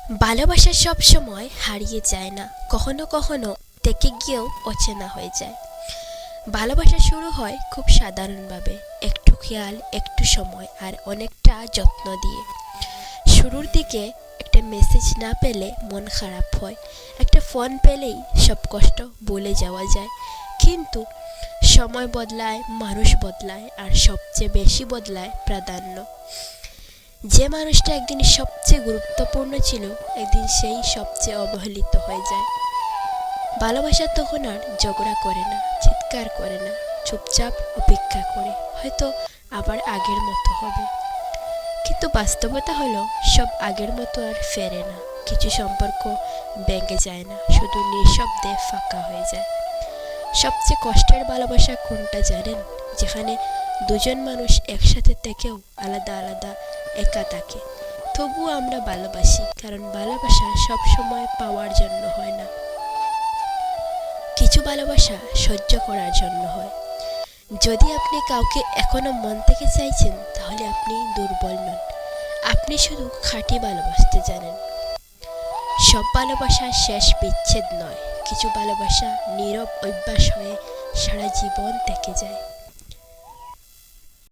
ভালোবাসা সব সময় হারিয়ে যায় না, কখনো কখনো থেকে গিয়েও অচেনা হয়ে যায়। ভালোবাসা শুরু হয় খুব সাধারণভাবে, একটু খেয়াল, একটু সময় আর অনেকটা যত্ন দিয়ে। শুরুর দিকে একটা মেসেজ না পেলে মন খারাপ হয়, একটা ফোন পেলেই সব কষ্ট ভুলে যাওয়া যায়। কিন্তু সময় বদলায়, মানুষ বদলায়, আর সবচেয়ে বেশি বদলায় প্রাধান্য। যে মানুষটা একদিন সবচেয়ে গুরুত্বপূর্ণ ছিল, একদিন সেই সবচেয়ে অবহেলিত হয়ে যায়। ভালোবাসা তখন আর ঝগড়া করে না, চিৎকার করে না, চুপচাপ অপেক্ষা করে, হয়তো আবার আগের মতো হবে। কিন্তু বাস্তবতা হলো, সব আগের মতো আর ফেরে না। কিছু সম্পর্ক ভেঙে যায় না, শুধু নিঃশব্দে ফাঁকা হয়ে যায়। সবচেয়ে কষ্টের ভালোবাসা কোনটা জানেন? যেখানে দুজন মানুষ একসাথে থেকেও আলাদা আলাদা একা থাকে, তবুও আমরা ভালোবাসি, কারণ ভালোবাসা সব সময় পাওয়ার জন্য হয় না। কিছু ভালোবাসা সহ্য করার জন্য হয়। যদি আপনি কাউকে এখনো মন থেকে চাইছেন, তাহলে আপনি দুর্বল নন, আপনি শুধু খাঁটি ভালোবাসতে জানেন। সব ভালোবাসা শেষ বিচ্ছেদ নয়, কিছু ভালোবাসা নীরব অভ্যাস হয়ে সারা জীবন থেকে যায়।